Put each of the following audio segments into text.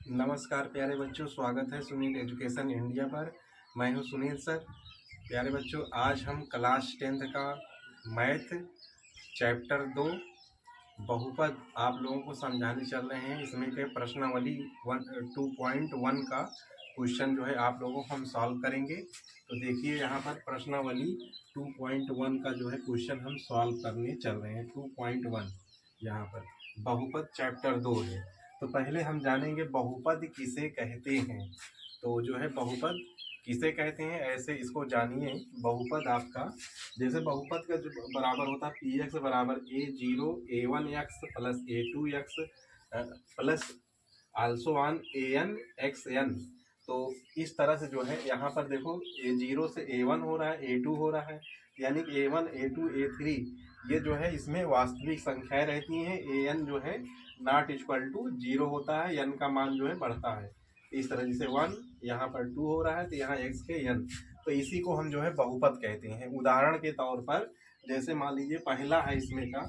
नमस्कार प्यारे बच्चों, स्वागत है सुनील एजुकेशन इंडिया पर। मैं हूं सुनील सर। प्यारे बच्चों, आज हम क्लास 10th का मैथ चैप्टर 2 बहुपद आप लोगों को समझाने चल रहे हैं। इसमें के प्रश्नावली 2.1 का क्वेश्चन जो है आप लोगों को हम सॉल्व करेंगे। तो देखिए यहाँ पर प्रश्नावली 2.1 का जो है क्वेश्चन हम सॉल्व करने चल रहे हैं। 2.1 यहाँ पर बहुपद चैप्टर 2 है। तो पहले हम जानेंगे बहुपद किसे कहते हैं। तो जो है बहुपद किसे कहते हैं, ऐसे इसको जानिए। बहुपद आपका जैसे बहुपद का जो बराबर होता है पी एक्स बराबर a0 a1x plus a2x plus also on an xn। तो इस तरह से जो है यहाँ पर देखो a0 से a1 हो रहा है, a2 हो रहा है, यानी a1 a2 a3 ये जो है इसमें वास्तविक संख्याएं रहती हैं। an जो है नॉट इक्वल टू 0 होता है, n का मान जो है बढ़ता है। इस तरह जैसे 1 यहाँ पर 2 हो रहा है तो यहाँ x के n, तो इसी को हम जो है बहुपद कहते हैं। उदाहरण के तौर पर जैसे मान लीजिए पहला है इसमें का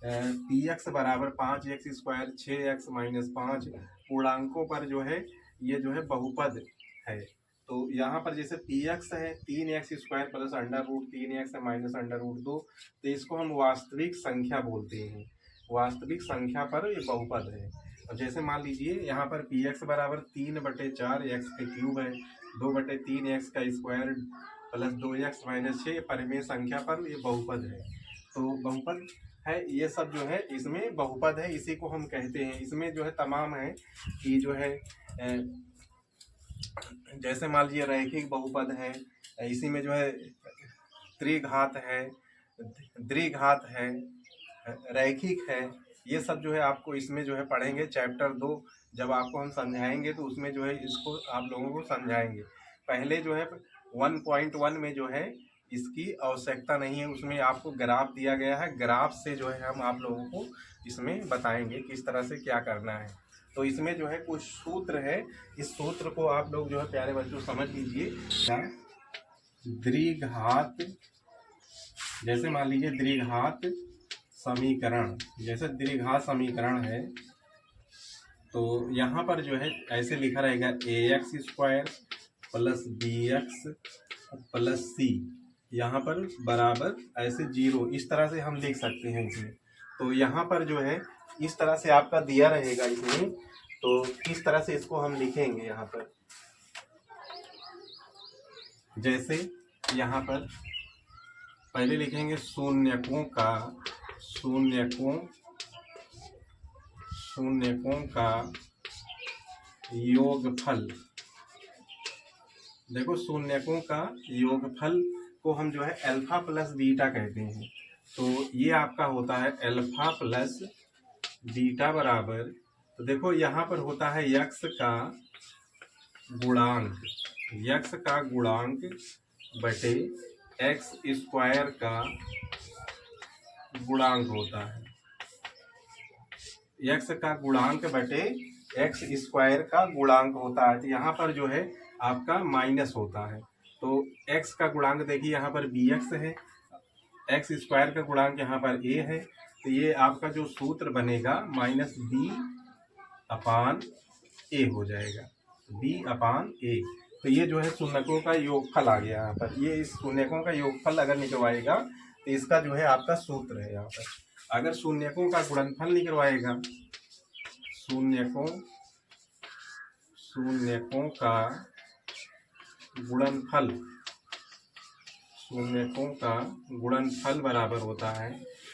पी एक्स बराबर 5x² 6x - 5 पूर्णांकों पर जो है ये जो है बहुपद है। तो यहाँ पर जैसे पी एक्स है 3x² प्लस √3x -√2, तो इसको हम वास्तविक संख्या बोलते हैं। वास्तविक संख्या पर ये बहुपद है। और जैसे मान लीजिए यहाँ पर पी एक्स बराबर 3/4 x के क्यूब है, 2/3 x का स्क्वायर प्लस 2x - 6 परिमेय संख्या पर ये बहुपद है। तो बहुपद है, ये सब जो है इसमें बहुपद है, इसी को हम कहते हैं। इसमें जो है तमाम है कि जो है जैसे मान लीजिए रैखिक बहुपद है, इसी में जो है त्रिघात है, द्विघात है, रैखिक है, ये सब जो है आपको इसमें जो है पढ़ेंगे। चैप्टर 2 जब आपको हम समझाएंगे तो उसमें जो है इसको आप लोगों को समझाएंगे। पहले जो है 1.1 में जो है इसकी आवश्यकता नहीं है, उसमें आपको ग्राफ दिया गया है। ग्राफ से जो है हम आप लोगों को इसमें बताएंगे किस तरह से क्या करना है। तो इसमें जो है कुछ सूत्र है, इस सूत्र को आप लोग जो है प्यारे बच्चों समझ लीजिए। द्विघात, जैसे मान लीजिए द्विघात समीकरण, जैसे द्विघात समीकरण है तो यहाँ पर जो है ऐसे लिखा रहेगा ax² plus bx plus c, यहाँ पर बराबर ऐसे 0, इस तरह से हम लिख सकते हैं इसमें। तो यहाँ पर जो है इस तरह से आपका दिया रहेगा इसमें, तो इस तरह से इसको हम लिखेंगे। यहाँ पर जैसे यहाँ पर पहले लिखेंगे शून्यकों का योगफल। देखो शून्यकों का योगफल को हम जो है अल्फा प्लस बीटा कहते हैं। तो ये आपका होता है अल्फा प्लस बीटा बराबर, तो देखो यहाँ पर होता है यक्स का गुणांक बटे x² का गुणांक होता है। x का गुणांक बटे x² का गुणांक होता है। तो यहाँ पर जो है आपका माइनस होता है। तो x का गुणांक देखिए यहाँ पर bx है, x² का गुणांक यहाँ पर a है, तो ये आपका जो सूत्र बनेगा -b/a हो जाएगा, b/a। तो ये जो है शून्यकों का योगफल आ गया यहाँ पर। ये इस शून्यकों का योगफल अगर निकलवाएगा तो इसका जो है आपका सूत्र है यहाँ पर। अगर शून्यकों का गुणनफल निकलवाएगा, शून्यकों का गुणनफल बराबर होता है।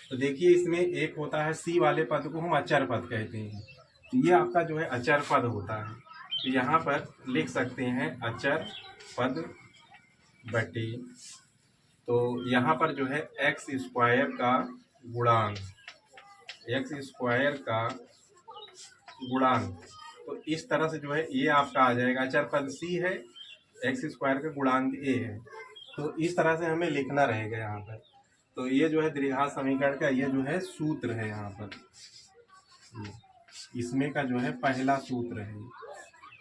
तो देखिए इसमें एक होता है सी वाले पद को हम अचर पद कहते हैं, तो ये आपका जो है अचर पद होता है। तो यहाँ पर लिख सकते हैं अचर पद बटे, तो यहाँ पर जो है x² का गुणांक, तो इस तरह से जो है ये आपका आ जाएगा। अचर पद c है, x² का गुणांक a है, तो इस तरह से हमें लिखना रहेगा यहाँ पर। तो ये जो है द्विघात समीकरण का ये जो है सूत्र है यहाँ पर, इसमें का जो है पहला सूत्र है।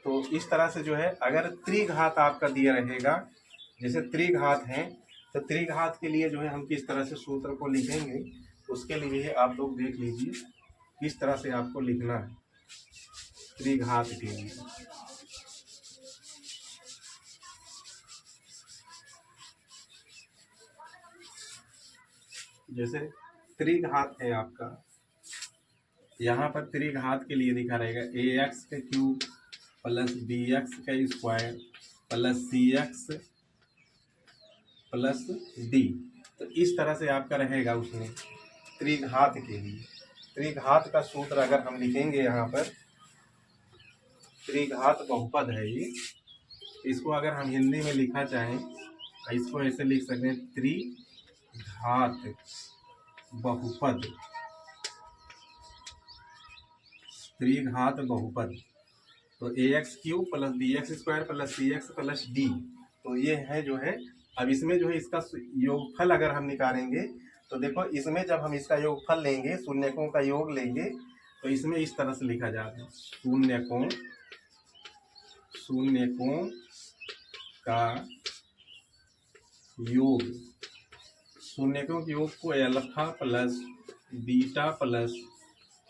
तो इस तरह से जो है अगर त्रिघात आपका दिया रहेगा, जैसे त्रिघात है, तो त्रिघात के लिए जो है हम किस तरह से सूत्र को लिखेंगे, उसके लिए आप लोग देख लीजिए किस तरह से आपको लिखना है। त्रिघात के लिए। जैसे त्रिघात है आपका, यहाँ पर त्रिघात के लिए दिखा रहेगा ax का क्यूब प्लस bx का square plus cx plus d। तो इस तरह से आपका रहेगा उसमें त्रिघात के लिए। त्रिघात का सूत्र अगर हम लिखेंगे यहाँ पर, त्रिघात बहुपद है ये, इसको अगर हम हिंदी में लिखा चाहें इसको ऐसे लिख सकते हैं, त्रिघात बहुपद। त्रिघात बहुपद तो ax cube plus bx square plus cx plus d। तो ये है जो है, अब इसमें जो है इसका योगफल अगर हम निकालेंगे तो देखो इसमें जब हम इसका योगफल लेंगे, शून्यकों का योग लेंगे, तो इसमें इस तरह से लिखा जाता है, शून्यकों का योग। शून्यकों के योग को अल्फा प्लस बीटा प्लस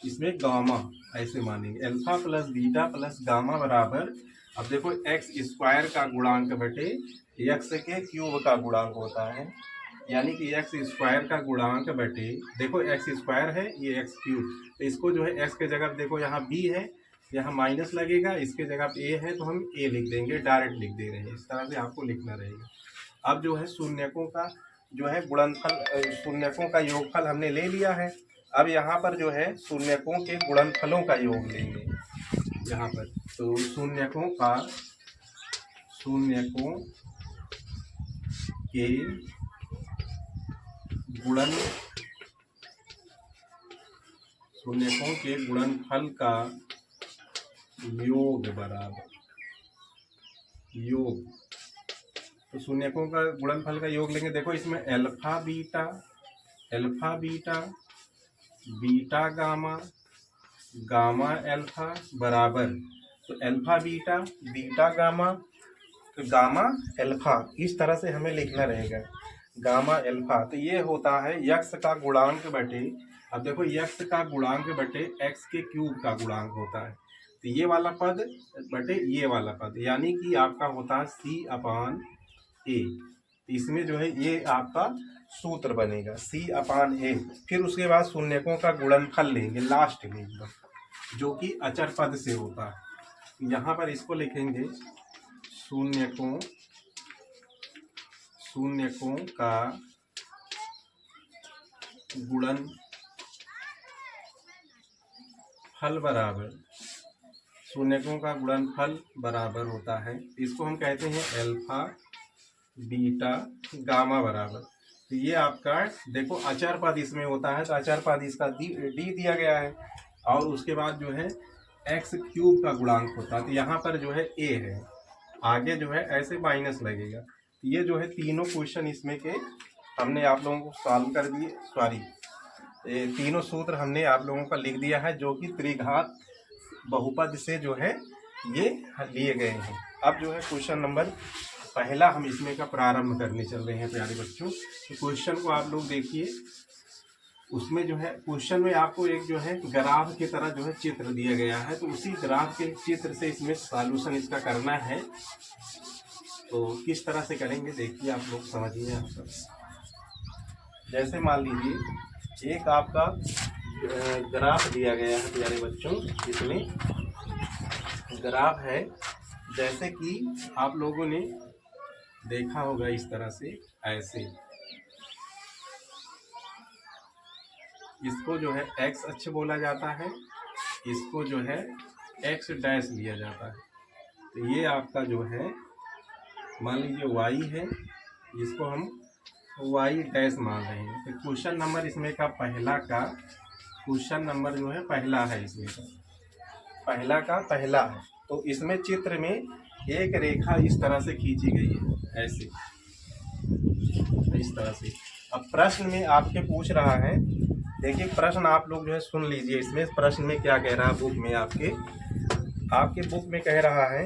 इसमें गामा ऐसे मानेंगे, alpha plus beta plus gamma बराबर, अब देखो एक्स स्क्वायर का गुणांक बटे एक्स के क्यूब का गुणांक होता है, यानी कि एक्स स्क्वायर का गुणांक बटे, देखो एक्स स्क्वायर है ये एक्स क्यूब, तो इसको जो है एक्स के जगह देखो यहाँ बी है, यहाँ माइनस लगेगा, इसके जगह ए है तो हम ए लिख देंगे, डायरेक्ट लिख दे रहे हैं, इस तरह से आपको लिखना रहेगा। अब जो है शून्यकों का जो है गुणनफल, शून्यकों का योगफल हमने ले लिया है। अब यहाँ पर जो है शून्यकों के गुणनफलों का योग लेंगे यहाँ पर, तो शून्यकों के गुणनफल का योग बराबर योग। तो शून्यकों का गुणनफल का योग लेंगे, देखो इसमें alpha beta beta gamma gamma alpha बराबर, तो अल्फा बीटा गामा तो गामा अल्फा, इस तरह से हमें लिखना रहेगा, गामा अल्फा। तो ये होता है यक्स का गुणांक बटे, अब देखो यक्स का गुणांक बटे एक्स के क्यूब का गुणांक होता है, तो ये वाला पद बटे ये वाला पद, यानी कि आपका होता है C/A। इसमें जो है ये आपका सूत्र बनेगा C/A। फिर उसके बाद शून्यकों का गुणनफल लेंगे लास्ट में एकदम, जो कि अचर पद से होता है। यहाँ पर इसको लिखेंगे शून्यकों का गुणनफल बराबर, शून्यकों का गुणनफल बराबर होता है, इसको हम कहते हैं अल्फा बीटा गामा बराबर। तो ये आपका देखो अचर पद इसमें होता है, तो अचर पद इसका डी दिया गया है, और उसके बाद जो है एक्स क्यूब का गुणांक होता है, तो यहाँ पर जो है ए है, आगे जो है ऐसे माइनस लगेगा। तो ये जो है तीनों क्वेश्चन इसमें के हमने आप लोगों को सॉल्व कर दिए, सॉरी तीनों सूत्र हमने आप लोगों का लिख दिया है, जो कि त्रिघात बहुपद से जो है ये लिए गए हैं। अब जो है क्वेश्चन नंबर पहला हम इसमें का प्रारंभ करने चल रहे हैं प्यारे बच्चों। तो क्वेश्चन को आप लोग देखिए, उसमें जो है क्वेश्चन में आपको एक जो है ग्राफ की तरह जो है चित्र दिया गया है, तो उसी ग्राफ के चित्र से इसमें सॉल्यूशन इसका करना है। तो किस तरह से करेंगे देखिए, आप लोग समझिए। आप सब जैसे मान लीजिए एक आपका ग्राफ दिया गया है प्यारे बच्चों, इसमें ग्राफ है, जैसे कि आप लोगों ने देखा होगा इस तरह से, ऐसे इसको जो है एक्स अक्ष बोला जाता है, इसको जो है एक्स डैश लिया जाता है। तो ये आपका जो है मान लीजिए वाई है, इसको हम वाई डैश मान रहे हैं। तो क्वेश्चन नंबर इसमें का क्वेश्चन नंबर जो है पहला है, इसमें का पहला है। तो इसमें चित्र में एक रेखा इस तरह से खींची गई है, ऐसे इस तरह से। अब प्रश्न में आपके पूछ रहा है, देखिए प्रश्न आप लोग जो है सुन लीजिए, इसमें प्रश्न में क्या कह रहा है, बुक में आपके बुक में कह रहा है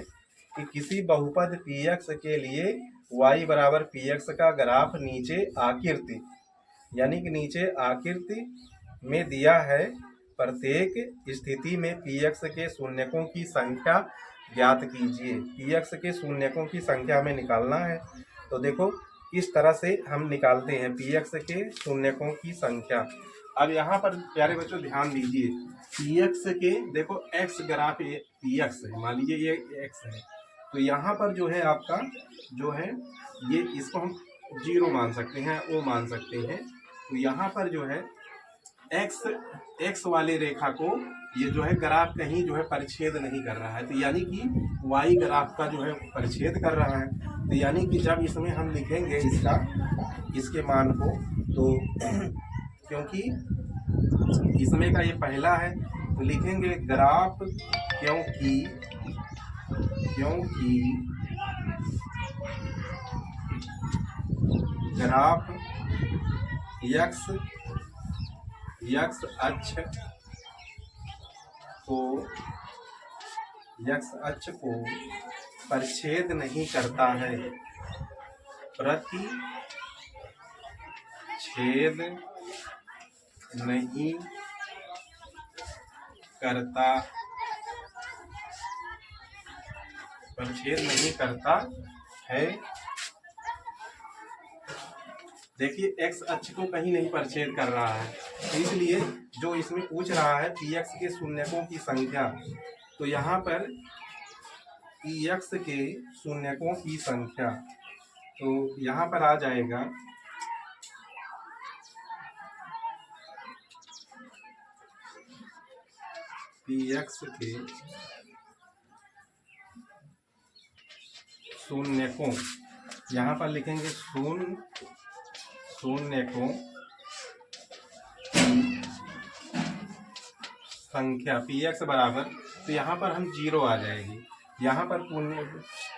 कि किसी बहुपद px के लिए y बराबर px का ग्राफ नीचे आकृति, यानी कि नीचे आकृति में दिया है, प्रत्येक स्थिति में px के शून्यकों की संख्या ज्ञात कीजिए। px के शून्यकों की संख्या हमें निकालना है। तो देखो किस तरह से हम निकालते हैं px के शून्यकों की संख्या। अब यहाँ पर प्यारे बच्चों ध्यान दीजिए, px के देखो x ग्राफ ये px है, मान लीजिए ये x है, तो यहाँ पर जो है आपका जो है ये इसको हम 0 मान सकते हैं, o मान सकते हैं। तो यहाँ पर जो है x वाले रेखा को ये जो है ग्राफ कहीं जो है परिच्छेद नहीं कर रहा है, तो यानी कि y ग्राफ का जो है परिच्छेद कर रहा है। तो यानी कि जब इसमें हम लिखेंगे इसके मान को, तो क्योंकि इसमें का ये पहला है तो लिखेंगे ग्राफ, क्योंकि ग्राफ x अक्ष को परिच्छेद नहीं करता है, प्रतिच्छेद नहीं करता है। देखिए x अक्ष को कहीं नहीं परिच्छेद कर रहा है, तो इसलिए जो इसमें पूछ रहा है px के शून्यकों की संख्या, तो यहाँ पर px के शून्यकों की संख्या, तो यहाँ पर आ जाएगा px के शून्यकों, यहाँ पर लिखेंगे शून्यकों की संख्या px बराबर, तो यहाँ पर हम 0 आ जाएगी। यहाँ पर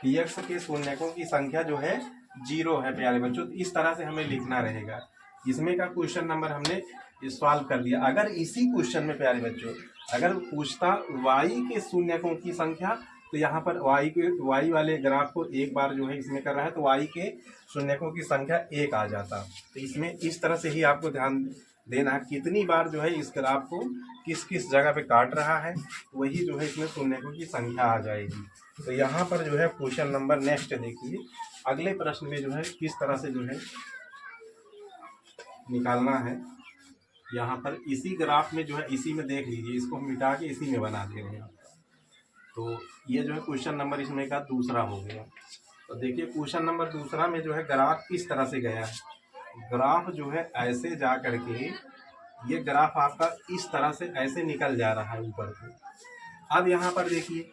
px के शून्यकों की संख्या जो है 0 है प्यारे बच्चों, तो इस तरह से हमें लिखना रहेगा। इसमें का क्वेश्चन नंबर हमने सॉल्व कर लिया। अगर इसी क्वेश्चन में प्यारे बच्चों अगर पूछता y के शून्यकों की संख्या, तो यहाँ पर y वाले ग्राफ को एक बार जो है इसमें कर रहा है, तो y के शून्यकों की संख्या 1 आ जाता। तो इसमें इस तरह से ही आपको ध्यान देना है कितनी बार जो है इस ग्राफ को किस किस जगह पे काट रहा है, वही जो है इसमें शून्यकों की संख्या आ जाएगी। तो यहाँ पर जो है क्वेश्चन नंबर नेक्स्ट देखिए, अगले प्रश्न में जो है किस तरह से जो है निकालना है। यहाँ पर इसी ग्राफ में जो है इसी में देख लीजिए, इसको हम मिटा के इसी में बना दे रहे हैं। तो ये जो है क्वेश्चन नंबर इसमें का दूसरा हो गया। तो देखिए क्वेश्चन नंबर दूसरा में जो है ग्राफ किस तरह से गया है। ग्राफ जो है ऐसे जा करके ये ग्राफ आपका इस तरह से ऐसे निकल जा रहा है ऊपर को। अब यहाँ पर देखिए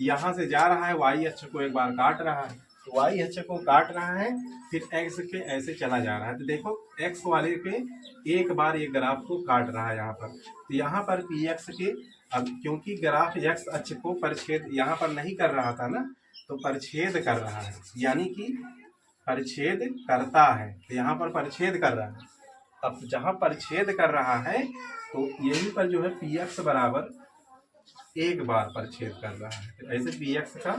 यहाँ से जा रहा है, y अक्ष को एक बार काट रहा है, तो y अक्ष को काट रहा है, फिर x के ऐसे चला जा रहा है। तो देखो x वाले पे एक बार ये ग्राफ को काट रहा है यहाँ पर। तो यहाँ पर px के, अब क्योंकि ग्राफ x अक्ष को परिच्छेद यहाँ पर नहीं कर रहा था ना, तो परिच्छेद कर रहा है, यानी कि परिच्छेद करता है, तो यहाँ पर परिच्छेद कर रहा है। अब जहाँ परिच्छेद कर रहा है तो यहीं पर जो है px बराबर एक बार परिच्छेद कर रहा है। तो ऐसे px का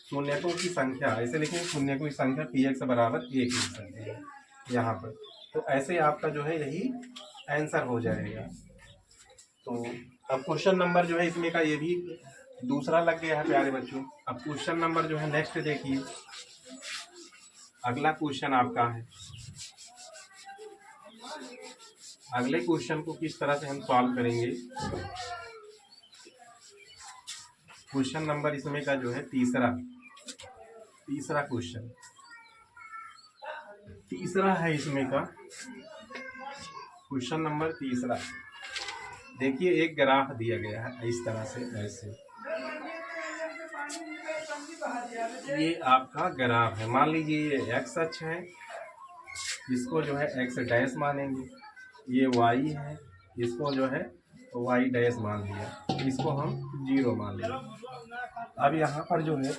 शून्यकों की संख्या ऐसे लिखेंगे, शून्यकों की संख्या px बराबर 1 लिख सकते हैं यहाँ पर। तो ऐसे आपका जो है यही आंसर हो जाएगा। तो अब क्वेश्चन नंबर जो है इसमें का ये भी दूसरा लग गया है प्यारे बच्चों। अब क्वेश्चन नंबर जो है नेक्स्ट देखिए, अगला क्वेश्चन आपका है। अगले क्वेश्चन को किस तरह से हम सॉल्व करेंगे। क्वेश्चन नंबर इसमें का जो है तीसरा क्वेश्चन तीसरा है इसमें का क्वेश्चन नंबर तीसरा। देखिए एक ग्राफ दिया गया है इस तरह से, ऐसे ये आपका ग्राफ है। मान लीजिए ये x अक्ष है, इसको जो है x डैश मानेंगे, ये y है, इसको जो है y डैश मान लिया, इसको हम 0 मान लिया। अब यहाँ पर जो है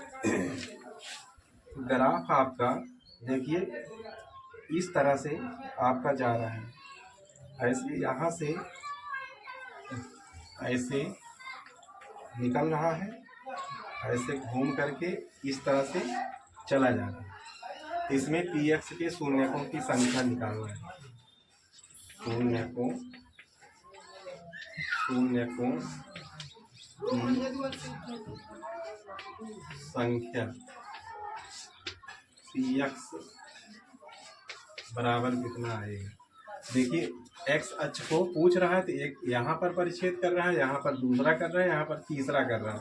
ग्राफ आपका देखिए इस तरह से आपका जा रहा है, ऐसे यहाँ से ऐसे निकल रहा है, ऐसे घूम करके इस तरह से चला जा रहा है। इसमें px के शून्यकों की संख्या निकालना है। शून्यकों शून्यकों की संख्या px बराबर कितना आएगा। देखिए एक्स अक्ष को पूछ रहा है तो एक यहाँ पर परिच्छेद कर रहा है, यहाँ पर दूसरा कर रहा है, यहाँ पर तीसरा कर रहा है।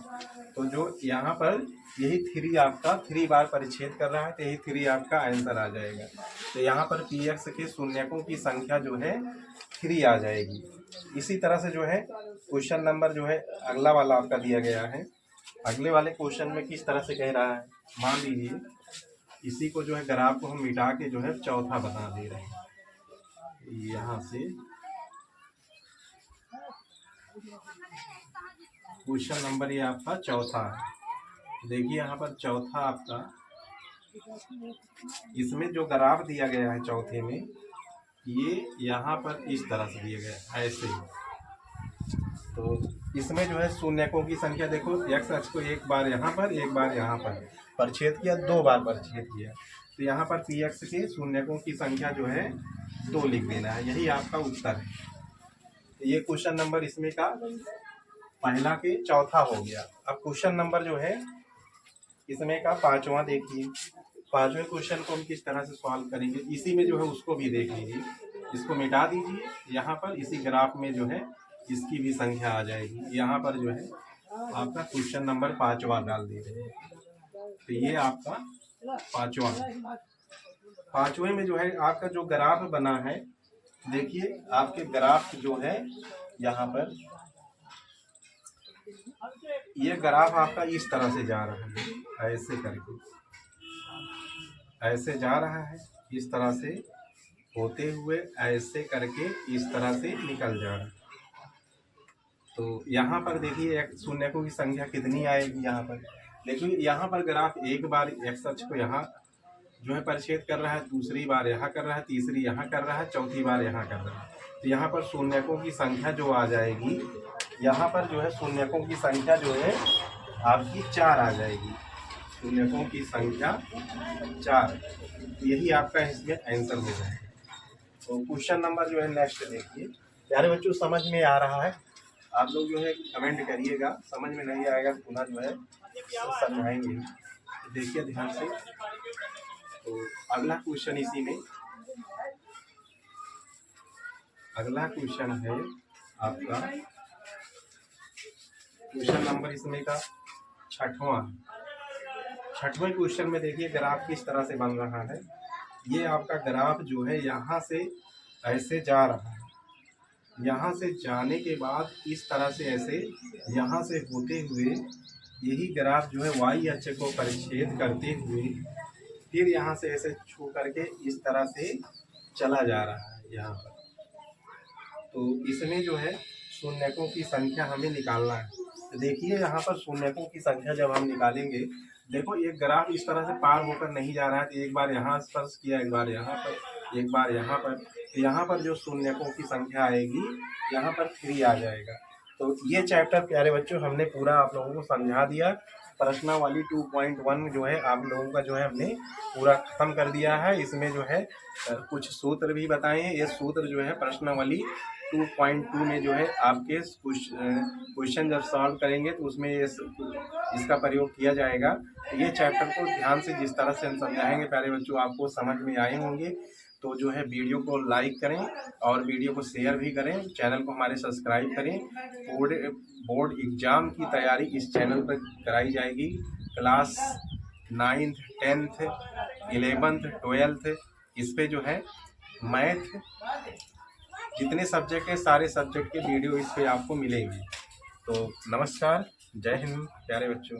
तो जो यहाँ पर यही 3 आपका 3 बार परिच्छेद कर रहा है तो यही 3 आपका आंसर आ जाएगा। तो यहाँ पर पी एक्स के शून्यकों की संख्या जो है 3 आ जाएगी। इसी तरह से जो है क्वेश्चन नंबर जो है अगला वाला आपका दिया गया है। अगले वाले क्वेश्चन में किस तरह से कह रहा है, मान लीजिए इसी को जो है ग्राफ को हम मिटा के जो है चौथा बना दे रहे हैं। यहाँ से क्वेश्चन नंबर ये आपका चौथा है। देखिए यहाँ पर चौथा आपका, इसमें जो ग्राफ दिया गया है चौथे में, ये यहाँ पर इस तरह से दिया गया है ऐसे। तो इसमें जो है शून्यकों की संख्या देखो, एक्स अक्ष को एक बार यहाँ पर एक बार यहाँ पर परिच्छेद किया, 2 बार परिच्छेद किया। तो यहाँ पर पी एक्स के शून्यकों की संख्या जो है 2 लिख देना है, यही आपका उत्तर है। तो ये क्वेश्चन नंबर इसमें का पहला के चौथा हो गया। अब क्वेश्चन नंबर जो है इसमें का 5वां देखिए। 5वें क्वेश्चन को हम किस तरह से सॉल्व करेंगे, इसी में जो है उसको भी देख लीजिए। इसको मिटा दीजिए, यहाँ पर इसी ग्राफ में जो है इसकी भी संख्या आ जाएगी। यहाँ पर जो है आपका क्वेश्चन नंबर 5वां डाल दे रहे हैं। तो ये आपका 5वां। 5वें में जो है आपका जो ग्राफ बना है, देखिए आपके ग्राफ जो है यहाँ पर ये ग्राफ आपका इस तरह से जा रहा है, ऐसे करके ऐसे जा रहा है, इस तरह से होते हुए ऐसे करके इस तरह से निकल जा रहा है। तो यहाँ पर देखिए एक शून्यकों की संख्या कितनी आएगी। यहाँ पर देखिए, यहाँ पर ग्राफ एक बार एक्स अक्ष को यहाँ जो है परिच्छेद कर रहा है, दूसरी बार यहाँ कर रहा है, तीसरी यहाँ कर रहा है, चौथी बार यहाँ कर रहा है। तो यहाँ पर शून्यकों की संख्या जो आ जाएगी, यहाँ पर जो है शून्यकों की संख्या जो है आपकी 4 आ जाएगी। शून्यकों की संख्या 4, यही आपका इसमें आंसर हो जाएगा। तो क्वेश्चन नंबर जो है नेक्स्ट देखिए। प्यारे बच्चों, समझ में आ रहा है? आप लोग जो है कमेंट करिएगा, समझ में नहीं आएगा तो पुनः जो है समझाएंगे। तो देखिए ध्यान से। तो अगला क्वेश्चन इसी में, अगला क्वेश्चन है आपका क्वेश्चन नंबर इसमें का 6वां। 6वें क्वेश्चन में देखिए ग्राफ किस तरह से बन रहा है। ये आपका ग्राफ जो है यहाँ से ऐसे जा रहा है, यहाँ से जाने के बाद इस तरह से ऐसे यहाँ से होते हुए यही ग्राफ जो है वाई अक्ष को परिच्छेद करते हुए फिर यहाँ से ऐसे छू करके इस तरह से चला जा रहा है यहाँ पर। तो इसमें जो है शून्यकों की संख्या हमें निकालना है। तो देखिए यहाँ पर शून्यकों की संख्या जब हम निकालेंगे, देखो ये ग्राफ इस तरह से पार होकर नहीं जा रहा है। तो एक बार यहाँ स्पर्श किया, एक बार यहाँ पर, एक बार यहाँ पर। तो यहाँ पर जो शून्यकों की संख्या आएगी यहाँ पर 3 आ जाएगा। तो ये चैप्टर प्यारे बच्चों हमने पूरा आप लोगों को समझा दिया। प्रश्नावली 2.1 जो है आप लोगों का जो है हमने पूरा खत्म कर दिया है। इसमें जो है कुछ सूत्र भी बताए हैं। ये सूत्र जो है प्रश्नावली 2.2 में जो है आपके क्वेश्चन जब सॉल्व करेंगे तो उसमें इसका प्रयोग किया जाएगा। तो ये चैप्टर को ध्यान से जिस तरह से हम समझाएंगे प्यारे बच्चों आपको समझ में आए होंगे। तो जो है वीडियो को लाइक करें और वीडियो को शेयर भी करें, चैनल को हमारे सब्सक्राइब करें। बोर्ड एग्ज़ाम की तैयारी इस चैनल पर कराई जाएगी। Class 9th 10th 11th 12th इस पे जो है मैथ जितने सब्जेक्ट है सारे सब्जेक्ट के वीडियो इस पे आपको मिलेंगे। तो नमस्कार, जय हिंद प्यारे बच्चों।